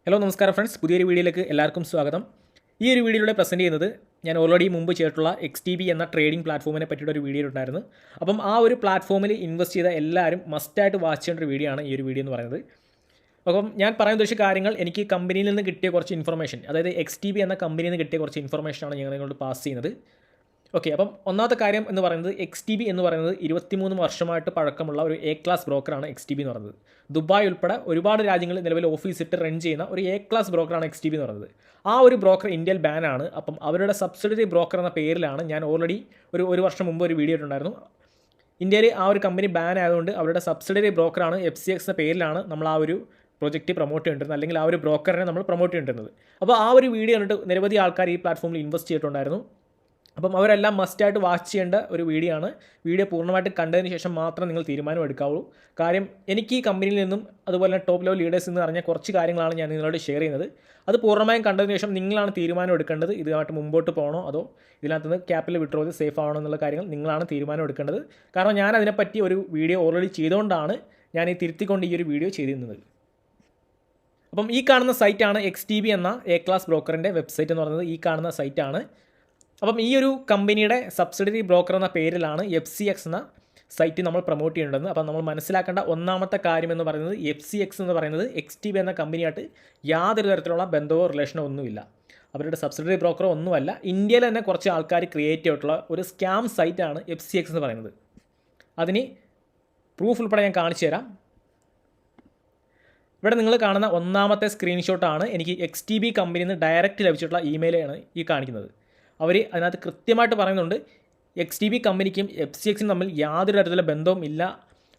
Hello നമസ്കാരം friends, പുതിയൊരു വീഡിയോയിലേക്ക് എല്ലാവർക്കും സ്വാഗതം. ഈ ഒരു വീഡിയോയിലൂടെ പ്രസൻറ്റ് ചെയ്യുന്നത് ഞാൻ ഓൾറെഡി മുമ്പ് ചെയ്തിട്ടുള്ള XTB എന്ന ട്രേഡിംഗ് പ്ലാറ്റ്ഫോമിനെ പറ്റിയിട്ട് ഒരു വീഡിയോ ഉണ്ടായിരുന്നു. അപ്പം ആ ഒരു പ്ലാറ്റ്ഫോമിൽ ഇൻവെസ്റ്റ് ചെയ്ത എല്ലാവരും മസ്റ്റായിട്ട് വാച്ച് ചെയ്യേണ്ട ഒരു വീഡിയോ ആണ് ഈ ഒരു വീഡിയോ എന്ന് പറയുന്നത്. അപ്പം ഞാൻ പറയാൻ ഉദ്ദേശിച്ച കാര്യങ്ങൾ എനിക്ക് കമ്പനിയിൽ നിന്ന് കിട്ടിയ കുറച്ച് ഇൻഫർമേഷൻ, അതായത് XTB എന്ന കമ്പനിയിൽ നിന്ന് കിട്ടിയ കുറച്ച് ഇൻഫർമേഷനാണ് ഞാൻ നിങ്ങളോട് പാസ് ചെയ്യുന്നത്. ഓക്കെ, അപ്പം ഒന്നാമത്തെ കാര്യം എന്ന് പറയുന്നത് XTB എന്ന് പറയുന്നത് 23 വർഷമായിട്ട് പഴക്കമുള്ള ഒരു എ ക്ലാസ് ബ്രോക്കറാണ് XTB എന്ന് പറയുന്നത്. ദുബായ് ഉൾപ്പെടെ ഒരുപാട് രാജ്യങ്ങളിൽ നിലവിൽ ഓഫീസ് ഇട്ട് റൺ ചെയ്യുന്ന ഒരു എ ക്ലാസ് ബ്രോക്കറാണ് XTB എന്ന് പറയുന്നത്. ആ ഒരു ബ്രോക്കർ ഇന്ത്യയിൽ ബാനാണ്. അപ്പം അവരുടെ സബ്സിഡറി ബ്രോക്കർ എന്ന പേരിലാണ് ഞാൻ ഓൾറെഡി ഒരു വർഷം മുമ്പ് ഒരു വീഡിയോ ഇട്ടുണ്ടായിരുന്നു. ഇന്ത്യയിൽ ആ ഒരു കമ്പനി ബാൻ ആയതുകൊണ്ട് അവരുടെ സബ്സിഡറി ബ്രോക്കറാണ് FCX എന്ന പേരിലാണ് നമ്മൾ ആ ഒരു പ്രൊജക്റ്റ് പ്രൊമോട്ട് ചെയ്തിട്ടുണ്ടായിരുന്നത്, അല്ലെങ്കിൽ ആ ഒരു ബ്രോക്കറിനെ നമ്മൾ പ്രൊമോട്ട് ചെയ്തിട്ടുണ്ടായിരുന്നത്. അപ്പോൾ ആ ഒരു വീഡിയോ കണ്ടിട്ട് നിരവധി ആൾക്കാർ ഈ പ്ലാറ്റ്ഫോമിൽ ഇൻവെസ്റ്റ് ചെയ്തിട്ടുണ്ടായിരുന്നു. അപ്പം അവരെല്ലാം മസ്റ്റായിട്ട് വാച്ച് ചെയ്യേണ്ട ഒരു വീഡിയോ ആണ്. വീഡിയോ പൂർണ്ണമായിട്ട് കണ്ടതിന് ശേഷം മാത്രം നിങ്ങൾ തീരുമാനം എടുക്കാവൂ. കാര്യം എനിക്ക് ഈ കമ്പനിയിൽ നിന്നും അതുപോലെ തന്നെ ടോപ്പ് ലെവൽ ലീഡേഴ്സ് എന്ന് പറഞ്ഞ കുറച്ച് കാര്യങ്ങളാണ് ഞാൻ നിങ്ങളോട് ഷെയർ ചെയ്യുന്നത്. അത് പൂർണ്ണമായും കണ്ടതിന് ശേഷം നിങ്ങളാണ് തീരുമാനം എടുക്കേണ്ടത്. ഇതുമായിട്ട് മുമ്പോട്ട് പോകണോ അതോ ഇതിനകത്ത് നിന്ന് ക്യാപിറ്റൽ വിഡ്രോ ചെയ്ത് സേഫ് ആവണോ എന്നുള്ള കാര്യങ്ങൾ നിങ്ങളാണ് തീരുമാനം എടുക്കേണ്ടത്. കാരണം ഞാൻ അതിനെപ്പറ്റി ഒരു വീഡിയോ ഓൾറെഡി ചെയ്തുകൊണ്ടാണ് ഞാൻ ഈ തിരുത്തിക്കൊണ്ട് ഈ ഒരു വീഡിയോ ചെയ്തിരുന്നത്. അപ്പം ഈ കാണുന്ന സൈറ്റാണ് XTB എന്ന എ ക്ലാസ് ബ്രോക്കറിൻ്റെ വെബ്സൈറ്റ് എന്ന് പറയുന്നത്. ഈ കാണുന്ന സൈറ്റാണ്. അപ്പം ഈ ഒരു കമ്പനിയുടെ സബ്സിഡറി ബ്രോക്കർ എന്ന പേരിലാണ് FCX എന്ന സൈറ്റ് നമ്മൾ പ്രൊമോട്ട് ചെയ്യേണ്ടത്. അപ്പം നമ്മൾ മനസ്സിലാക്കേണ്ട ഒന്നാമത്തെ കാര്യം എന്ന് പറയുന്നത് FCX എന്ന് പറയുന്നത് XTB എന്ന കമ്പനിയായിട്ട് യാതൊരു തരത്തിലുള്ള ബന്ധമോ റിലേഷനോ ഒന്നുമില്ല. അവരുടെ സബ്സിഡറി ബ്രോക്കറോ ഒന്നുമല്ല. ഇന്ത്യയിൽ തന്നെ കുറച്ച് ആൾക്കാർ ക്രിയേറ്റ് ചെയ്തിട്ടുള്ള ഒരു സ്കാം സൈറ്റാണ് FCX എന്ന് പറയുന്നത്. അതിന് പ്രൂഫ് ഉൾപ്പെടെ ഞാൻ കാണിച്ചു തരാം. ഇവിടെ നിങ്ങൾ കാണുന്ന ഒന്നാമത്തെ സ്ക്രീൻഷോട്ടാണ് എനിക്ക് XTB കമ്പനിയിൽ നിന്ന് ഡയറക്റ്റ് ലഭിച്ചിട്ടുള്ള ഇമെയിലാണ് ഈ കാണിക്കുന്നത്. അവർ അതിനകത്ത് കൃത്യമായിട്ട് പറയുന്നുണ്ട് XTB കമ്പനിക്കും FCXനും തമ്മിൽ യാതൊരു തരത്തിലുള്ള ബന്ധവും ഇല്ല.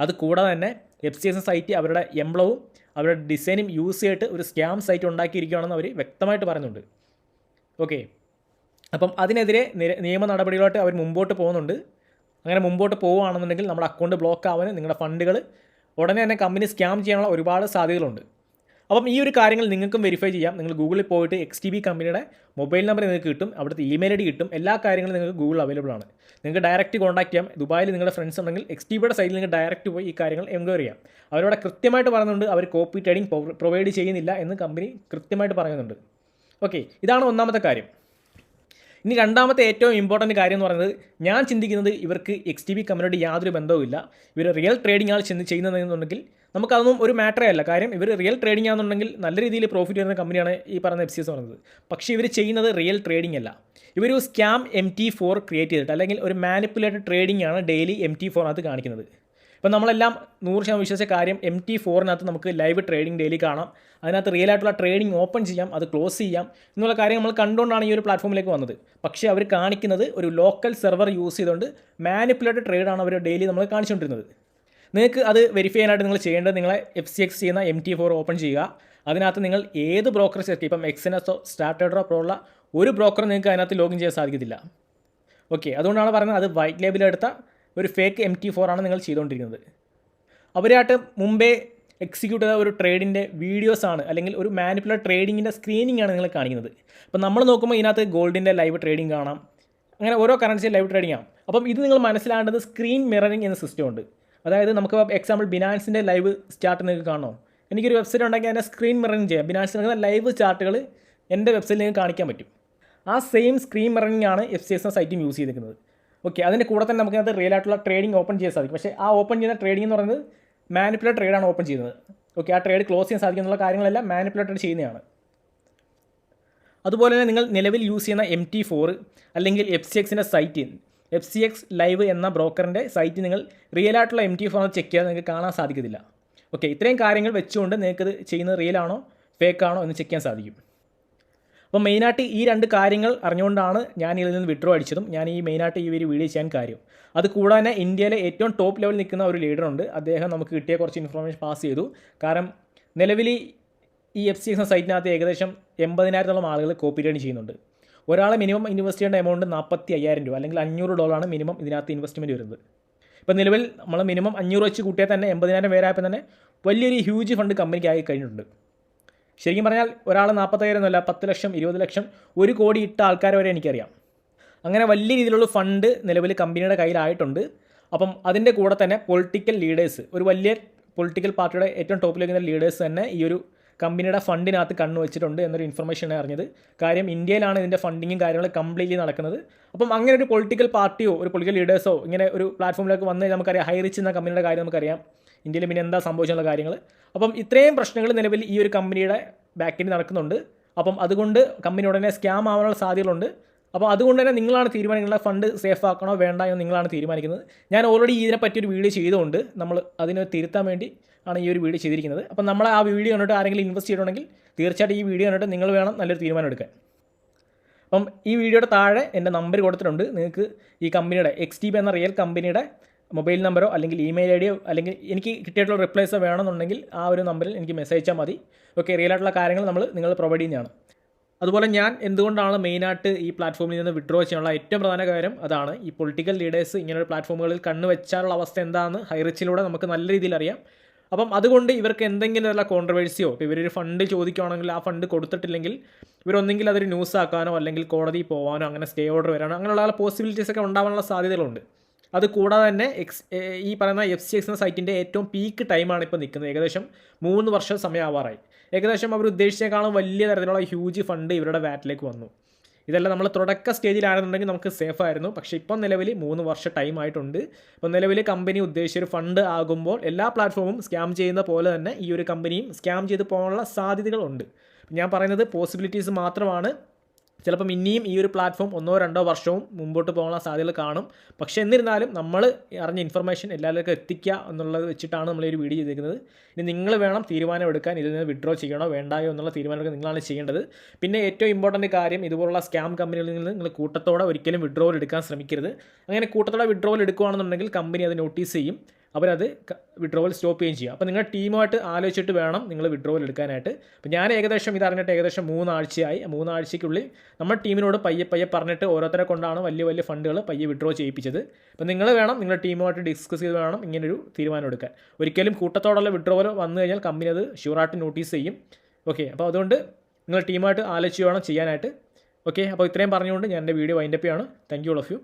അത് കൂടാതെ തന്നെ FCX സൈറ്റ് അവരുടെ എംബ്ലവും അവരുടെ ഡിസൈനും യൂസ് ചെയ്തിട്ട് ഒരു സ്കാം സൈറ്റ് ഉണ്ടാക്കിയിരിക്കുകയാണെന്ന് അവർ വ്യക്തമായിട്ട് പറയുന്നുണ്ട്. ഓക്കെ, അപ്പം അതിനെതിരെ നിയമ നടപടികളായിട്ട് അവർ മുമ്പോട്ട് പോകുന്നുണ്ട്. അങ്ങനെ മുമ്പോട്ട് പോവുകയാണെന്നുണ്ടെങ്കിൽ നമ്മുടെ അക്കൗണ്ട് ബ്ലോക്ക് ആവാനും നിങ്ങളുടെ ഫണ്ടുകൾ ഉടനെ തന്നെ കമ്പനി സ്കാം ചെയ്യാനുള്ള ഒരുപാട് സാധ്യതകളുണ്ട്. അപ്പം ഈ ഒരു കാര്യങ്ങൾ നിങ്ങൾക്കും വെരിഫൈ ചെയ്യാം. നിങ്ങൾ ഗൂഗിളിൽ പോയിട്ട് XTB കമ്പനിയുടെ മൊബൈൽ നമ്പർ നിങ്ങൾക്ക് കിട്ടും, അവിടുത്തെ ഇമെയിൽ ID കിട്ടും. എല്ലാ കാര്യങ്ങളും നിങ്ങൾക്ക് ഗൂഗിൾ അവൈലബിൾ ആണ്. നിങ്ങൾക്ക് ഡയറക്റ്റ് കോൺടാക്ട് ചെയ്യാം. ദുബായിൽ നിങ്ങളുടെ ഫ്രണ്ട്സ് ഉണ്ടെങ്കിൽ XTBയുടെ സൈറ്റിൽ നിങ്ങൾക്ക് ഡയറക്റ്റ് പോയി ഈ കാര്യങ്ങൾ എൻക്വയറി ചെയ്യാം. അവരോട് കൃത്യമായിട്ട് പറയുന്നുണ്ട് അവർ കോപ്പി ട്രേഡിംഗ് പ്രൊവൈഡ് ചെയ്യുന്നില്ല എന്ന് കമ്പനി കൃത്യമായിട്ട് പറയുന്നുണ്ട്. ഓക്കെ, ഇതാണ് ഒന്നാമത്തെ കാര്യം. ഇനി രണ്ടാമത്തെ ഏറ്റവും ഇമ്പോർട്ടൻറ്റ് കാര്യം എന്ന് പറയുന്നത്, ഞാൻ ചിന്തിക്കുന്നത് ഇവർക്ക് XTB കമ്പനിയോട് യാതൊരു ബന്ധവുമില്ല. ഇവർ റിയൽ ട്രേഡിംഗ് ആണ് ചെയ്യുന്നതെന്നുണ്ടെങ്കിൽ നമുക്കതൊന്നും ഒരു മാറ്ററേ അല്ല. കാര്യം ഇവർ റിയൽ ട്രേഡിംഗ് ആണെന്നുണ്ടെങ്കിൽ നല്ല രീതിയിൽ പ്രോഫിറ്റ് വരുന്ന കമ്പനിയാണ് ഈ പറയുന്ന FCX പറയുന്നത്. പക്ഷേ ഇവർ ചെയ്യുന്നത് റിയൽ ട്രേഡിംഗ് അല്ല. ഇവർ ഒരു സ്കാം MT4 ക്രിയേറ്റ് ചെയ്തിട്ട്, അല്ലെങ്കിൽ ഒരു മാനിപ്പുലേറ്റഡ് ട്രേഡിംഗ് ആണ് ഡെയിലി MT4 കാണിക്കുന്നത്. ഇപ്പം നമ്മളെല്ലാം 100% വിശ്വസിച്ച കാര്യം MT4 നമുക്ക് ലൈവ് ട്രേഡിംഗ് ഡെയിലി കാണാം. അതിനകത്ത് റിയൽ ആയിട്ടുള്ള ട്രേഡിംഗ് ഓപ്പൺ ചെയ്യാം, അത് ക്ലോസ് ചെയ്യാം എന്നുള്ള കാര്യം നമ്മൾ കണ്ടുകൊണ്ടാണ് ഈ ഒരു പ്ലാറ്റ്ഫോമിലേക്ക് വന്നത്. പക്ഷേ അവർ കാണിക്കുന്നത് ഒരു ലോക്കൽ സെർവർ യൂസ് ചെയ്തുകൊണ്ട് മാനിപ്പുലേറ്റഡ് ട്രേഡാണ് അവർ ഡെയിലി നമ്മൾ കാണിച്ചുകൊണ്ടിരുന്നത്. നിങ്ങൾക്ക് അത് വെരിഫൈ ചെയ്യാനായിട്ട് നിങ്ങൾ ചെയ്യേണ്ടത്, നിങ്ങളെ FCX ചെയ്യുന്ന MT4 ഓപ്പൺ ചെയ്യുക. അതിനകത്ത് നിങ്ങൾ ഏത് ബ്രോക്കർ ചേർക്കുക, ഇപ്പം XNSO സ്റ്റാർട്ടഡോ പ്രോ ഉള്ള ഒരു ബ്രോക്കർ നിങ്ങൾക്ക് അതിനകത്ത് ലോഗിൻ ചെയ്യാൻ സാധിക്കത്തില്ല. ഓക്കെ, അതുകൊണ്ടാണ് പറയുന്നത് അത് വൈറ്റ് ലേബിൾ എടുത്ത ഒരു ഫേക്ക് MT4 ആണ് നിങ്ങൾ ചെയ്തുകൊണ്ടിരിക്കുന്നത്. അവരായിട്ട് മുമ്പേ എക്സിക്യൂട്ട് ചെയ്ത ഒരു ട്രേഡിൻ്റെ വീഡിയോസാണ്, അല്ലെങ്കിൽ ഒരു മാനിപ്പുലേറ്റഡ് ട്രേഡിങ്ങിൻ്റെ സ്ക്രീനിങ് ആണ് നിങ്ങൾ കാണിക്കുന്നത്. അപ്പം നമ്മൾ നോക്കുമ്പോൾ ഇതിനകത്ത് ഗോൾഡിൻ്റെ ലൈവ് ട്രേഡിംഗ് കാണാം, അങ്ങനെ ഓരോ കറൻസി ലൈവ് ട്രേഡിംഗ് ആവും. അപ്പം ഇത് നിങ്ങൾ മനസ്സിലാക്കേണ്ടത് സ്ക്രീൻ മിററിംഗ് എന്ന സിസ്റ്റം ഉണ്ട്. അതായത് നമുക്ക് എക്സാമ്പിൾ ബിനാൻസിൻ്റെ ലൈവ് ചാർട്ട് നിങ്ങൾക്ക് കാണണോ, എനിക്കൊരു വെബ്സൈറ്റ് ഉണ്ടെങ്കിൽ അതിനെ സ്ക്രീൻ മിററിംഗ് ചെയ്യാം. ബിനാൻസിൽ നടക്കുന്ന ലൈവ് ചാർട്ടുകൾ എൻ്റെ വെബ്സൈറ്റിൽ നിങ്ങൾക്ക് കാണിക്കാൻ പറ്റും. ആ സെയിം സ്ക്രീൻ മിററിംഗ് ആണ് FCX എന്ന സൈറ്റും യൂസ് ചെയ്തിരിക്കുന്നത്. ഓക്കെ, അതിൻ്റെ കൂടെ തന്നെ നമുക്കത് റിയൽ ആയിട്ടുള്ള ട്രേഡിംഗ് ഓപ്പൺ ചെയ്യാൻ സാധിക്കും. പക്ഷേ ആ ഓപ്പൺ ചെയ്യുന്ന ട്രേഡിംഗ് എന്ന് പറയുന്നത് മാനിപ്പുലേറ്റഡ് ട്രേഡാണ് ഓപ്പൺ ചെയ്യുന്നത്. ഓക്കെ, ആ ട്രേഡ് ക്ലോസ് ചെയ്യാൻ സാധിക്കും എന്നുള്ള കാര്യങ്ങളെല്ലാം മാനിപ്പുലേറ്റഡ് ചെയ്യുന്നതാണ്. അതുപോലെ തന്നെ നിങ്ങൾ നിലവിൽ യൂസ് ചെയ്യുന്ന MT4 അല്ലെങ്കിൽ FCXൻ്റെ സൈറ്റ്, FCX ലൈവ് എന്ന ബ്രോക്കറിൻ്റെ സൈറ്റ് നിങ്ങൾ റിയൽ ആയിട്ടുള്ള MT4 ചെക്ക് ചെയ്യാൻ നിങ്ങൾക്ക് കാണാൻ സാധിക്കത്തില്ല. ഓക്കെ, ഇത്രയും കാര്യങ്ങൾ വെച്ചുകൊണ്ട് നിങ്ങൾക്കത് ചെയ്യുന്നത് റിയൽ ആണോ ഫേക്ക് ആണോ എന്ന് ചെക്ക് ചെയ്യാൻ സാധിക്കും. അപ്പോൾ മെയിനായിട്ട് ഈ രണ്ട് കാര്യങ്ങൾ അറിഞ്ഞുകൊണ്ടാണ് ഞാൻ ഇതിൽ നിന്ന് വിഡ്രോ അടിച്ചതും ഞാൻ ഈ മെയിനായിട്ട് ഈ ഒരു വീഡിയോ ചെയ്യാൻ കാര്യം. അത് കൂടാതെ തന്നെ ഇന്ത്യയിലെ ഏറ്റവും ടോപ്പ് ലെവലിൽ നിൽക്കുന്ന ഒരു ലീഡറുണ്ട്. അദ്ദേഹം നമുക്ക് കിട്ടിയ കുറച്ച് ഇൻഫർമേഷൻ പാസ് ചെയ്തു. കാരണം നിലവിൽ ഈ FCX എന്ന സൈറ്റിനകത്ത് ഏകദേശം 80,000-ഓളം ആളുകൾ കോപ്പി ട്രേഡിംഗ് ചെയ്യുന്നുണ്ട്. ഒരാളെ മിനിമം ഇൻവെസ്റ്റ് ചെയ്യേണ്ട എമൗണ്ട് 45,000 രൂപ അല്ലെങ്കിൽ $500 മിനിമം ഇതിനകത്ത് ഇൻവെസ്റ്റ്മെൻറ്റ് വരുന്നത്. ഇപ്പോൾ നിലവിൽ നമ്മൾ മിനിമം 500 വെച്ച് കൂട്ടിയാൽ തന്നെ 80,000 പേരായപ്പോൾ തന്നെ വലിയൊരു ഹ്യൂജ് ഫണ്ട് കമ്പനിക്ക് ആയി കഴിഞ്ഞിട്ടുണ്ട്. ശരിക്കും പറഞ്ഞാൽ ഒരാൾ 40,000 എന്നല്ല, 10 ലക്ഷം 20 ലക്ഷം 1 കോടി ഇട്ട ആൾക്കാർ വരെ എനിക്കറിയാം. അങ്ങനെ വലിയ രീതിയിലുള്ള ഫണ്ട് നിലവിൽ കമ്പനിയുടെ കയ്യിലായിട്ടുണ്ട്. അപ്പം അതിൻ്റെ കൂടെ തന്നെ പൊളിറ്റിക്കൽ ലീഡേഴ്സ്, ഒരു വലിയ പൊളിറ്റിക്കൽ പാർട്ടിയുടെ ഏറ്റവും ടോപ്പിൽ നിൽക്കുന്ന ലീഡേഴ്സ് തന്നെ ഈ ഒരു കമ്പനിയുടെ ഫണ്ടിനകത്ത് കണ്ണു വെച്ചിട്ടുണ്ട് എന്നൊരു ഇൻഫർമേഷനാണ് അറിഞ്ഞത്. കാര്യം ഇന്ത്യയിലാണ് ഇതിൻ്റെ ഫണ്ടിങ്ങും കാര്യങ്ങളും കംപ്ലീറ്റ്ലി നടക്കുന്നത്. അപ്പം അങ്ങനെ ഒരു പൊളിറ്റിക്കൽ പാർട്ടിയോ ഒരു പൊളിറ്റിക്കൽ ലീഡേഴ്സോ ഇങ്ങനെ ഒരു പ്ലാറ്റ്ഫോമിലേക്ക് വന്ന് നമുക്കറിയാം, ഹൈറിച്ച് എന്ന കമ്പനിയുടെ കാര്യം നമുക്കറിയാം, ഇന്ത്യയിൽ പിന്നെ എന്താ സംഭവിച്ചുള്ള കാര്യങ്ങൾ. അപ്പം ഇത്രയും പ്രശ്നങ്ങൾ നിലവിൽ ഈ ഒരു കമ്പനിയുടെ ബാക്കിൽ നടക്കുന്നുണ്ട്. അപ്പം അതുകൊണ്ട് കമ്പനി ഉടനെ സ്കാം ആവാനുള്ള സാധ്യതകളുണ്ട്. അപ്പോൾ അതുകൊണ്ട് തന്നെ നിങ്ങളാണ് തീരുമാനിക്കുന്നത്, ഫണ്ട് സേഫ് ആക്കണോ വേണ്ട എന്ന് നിങ്ങളാണ് തീരുമാനിക്കുന്നത്. ഞാൻ ഓൾറെഡി ഇതിനെപ്പറ്റി ഒരു വീഡിയോ ചെയ്തുകൊണ്ട് നമ്മൾ അതിനെ തിരുത്താൻ വേണ്ടി ആണ് ഈ ഒരു വീഡിയോ ചെയ്തിരിക്കുന്നത്. അപ്പം നമ്മൾ ആ വീഡിയോ കണ്ടിട്ട് ആരെങ്കിലും ഇൻവെസ്റ്റ് ചെയ്യണമെങ്കിൽ തീർച്ചയായിട്ടും ഈ വീഡിയോ കണ്ടിട്ട് നിങ്ങൾ വേണം നല്ലൊരു തീരുമാനം എടുക്കാൻ. അപ്പം ഈ വീഡിയോയുടെ താഴെ എൻ്റെ നമ്പർ കൊടുത്തിട്ടുണ്ട്. നിങ്ങൾക്ക് ഈ കമ്പനിയുടെ XTB എന്ന റിയൽ കമ്പനിയുടെ മൊബൈൽ നമ്പറോ അല്ലെങ്കിൽ ഇമെയിൽ ഐഡിയോ അല്ലെങ്കിൽ എനിക്ക് കിട്ടിയിട്ടുള്ള റിപ്ലൈസോ വേണമെന്നുണ്ടെങ്കിൽ ആ ഒരു നമ്പറിൽ എനിക്ക് മെസ്സേജ് അയച്ചാൽ മതി. ഓക്കെ, റിയൽ ആയിട്ടുള്ള കാര്യങ്ങൾ നിങ്ങൾ പ്രൊവൈഡ് ചെയ്യുന്നതാണ്. അതുപോലെ ഞാൻ എന്തുകൊണ്ടാണ് മെയിനായിട്ട് ഈ പ്ലാറ്റ്ഫോമിൽ നിന്ന് വിഡ്രോ ചെയ്യാനുള്ള ഏറ്റവും പ്രധാന കാര്യം അതാണ്. ഈ പൊളിറ്റിക്കൽ ലീഡേഴ്സ് ഇങ്ങനെയുള്ള പ്ലാറ്റ്ഫോമുകളിൽ കണ്ണുവെച്ചാലുള്ള അവസ്ഥ എന്താണെന്ന് ഹൈറിച്ചിലൂടെ നമുക്ക് നല്ല രീതിയിൽ അറിയാം. അപ്പം അതുകൊണ്ട് ഇവർക്ക് എന്തെങ്കിലും ഉള്ള കോൺട്രവേഴ്സിയോ, ഇപ്പോൾ ഇവരൊരു ഫണ്ട് ചോദിക്കുകയാണെങ്കിൽ ആ ഫണ്ട് കൊടുത്തിട്ടില്ലെങ്കിൽ ഇവരൊന്നെങ്കിൽ അതൊരു ന്യൂസ് ആക്കാനോ അല്ലെങ്കിൽ കോടതിയിൽ പോകാനോ അങ്ങനെ സ്റ്റേ ഓർഡർ വരാനോ അങ്ങനെയുള്ള പോസിബിലിറ്റീസ് ഒക്കെ ഉണ്ടാകാനുള്ള സാധ്യതകളുണ്ട്. അത് കൂടാതെ തന്നെ ഈ പറയുന്ന FCX എന്ന സൈറ്റിൻ്റെ ഏറ്റവും പീക്ക് ടൈമാണ് ഇപ്പോൾ നിൽക്കുന്നത്. ഏകദേശം 3 വർഷം സമയമാവാറായി. ഏകദേശം അവർ ഉദ്ദേശിച്ചേക്കാളും വലിയ തരത്തിലുള്ള ഹ്യൂജ് ഫണ്ട് ഇവരുടെ വാറ്റിലേക്ക് വന്നു. ഇതെല്ലാം നമ്മൾ തുടക്ക സ്റ്റേജിലാണെന്നുണ്ടെങ്കിൽ നമുക്ക് സേഫ് ആയിരുന്നു. പക്ഷേ ഇപ്പം നിലവിൽ 3 വർഷം ടൈം ആയിട്ടുണ്ട്. ഇപ്പം നിലവിൽ കമ്പനി ഉദ്ദേശിച്ചൊരു ഫണ്ട് ആകുമ്പോൾ എല്ലാ പ്ലാറ്റ്ഫോമും സ്കാം ചെയ്യുന്ന പോലെ തന്നെ ഈ ഒരു കമ്പനിയും സ്കാം ചെയ്ത് പോകാനുള്ള സാധ്യതകളുണ്ട്. ഞാൻ പറയുന്നത് പോസിബിലിറ്റീസ് മാത്രമാണ്. ചിലപ്പം ഇനിയും ഈ ഒരു പ്ലാറ്റ്ഫോം 1-2 വർഷവും മുമ്പോട്ട് പോകാനുള്ള സാധ്യതകൾ കാണും. പക്ഷേ എന്നിരുന്നാലും നമ്മൾ അറിഞ്ഞ ഇൻഫർമേഷൻ എല്ലാവർക്കും എത്തിക്കുക എന്നുള്ളത് വെച്ചിട്ടാണ് നമ്മൾ ഈ ഒരു വീഡിയോ ചെയ്തിരിക്കുന്നത്. ഇനി നിങ്ങൾ വേണം തീരുമാനം എടുക്കാൻ, ഇതിൽ നിന്ന് വിഡ്രോ ചെയ്യണോ വേണ്ടായോ എന്നുള്ള തീരുമാനമൊക്കെ നിങ്ങളാണ് ചെയ്യേണ്ടത്. പിന്നെ ഏറ്റവും ഇമ്പോർട്ടൻറ്റ് കാര്യം, ഇതുപോലുള്ള സ്കാം കമ്പനികളിൽ നിന്ന് നിങ്ങൾ കൂട്ടത്തോടെ ഒരിക്കലും വിഡ്രോവൽ എടുക്കാൻ ശ്രമിക്കരുത്. അങ്ങനെ കൂട്ടത്തോടെ വിഡ്രോവൽ എടുക്കുകയാണെന്നുണ്ടെങ്കിൽ കമ്പനി അത് നോട്ടീസ് ചെയ്യും, അവരത് വിഡ്രോവൽ സ്റ്റോപ്പ് ചെയ്യുകയും ചെയ്യും. അപ്പോൾ നിങ്ങൾ ടീമുമായിട്ട് ആലോചിച്ചിട്ട് വേണം നിങ്ങൾ വിഡ്രോവൽ എടുക്കാനായിട്ട്. അപ്പോൾ ഞാൻ ഏകദേശം ഇതറിഞ്ഞിട്ട് ഏകദേശം 3 ആഴ്ചയായി. 3 ആഴ്ചയ്ക്കുള്ളിൽ നമ്മുടെ ടീമിനോട് പയ്യെ പറഞ്ഞിട്ട് ഓരോരുത്തരെ കൊണ്ടാണ് വലിയ ഫണ്ടുകൾ പയ്യെ വിഡ്രോ ചെയ്യിപ്പിച്ചത്. അപ്പോൾ നിങ്ങൾ വേണം നിങ്ങളുടെ ടീമുമായിട്ട് ഡിസ്കസ് ചെയ്ത് വേണം ഇങ്ങനൊരു തീരുമാനം എടുക്കാൻ. ഒരിക്കലും കൂട്ടത്തോടുള്ള വിഡ്രോവൽ വന്നു കഴിഞ്ഞാൽ കമ്പനി അത് ഷുവറായിട്ട് നോട്ടീസ് ചെയ്യും. ഓക്കെ, അപ്പോൾ അതുകൊണ്ട് നിങ്ങൾ ടീമായിട്ട് ആലോചിച്ച് വേണം ചെയ്യാനായിട്ട്. ഓക്കെ, അപ്പോൾ ഇത്രയും പറഞ്ഞുകൊണ്ട് ഞാൻ എൻ്റെ വീഡിയോ വൈൻഡപ്പ് ചെയ്യാണ്. Thank you all of U.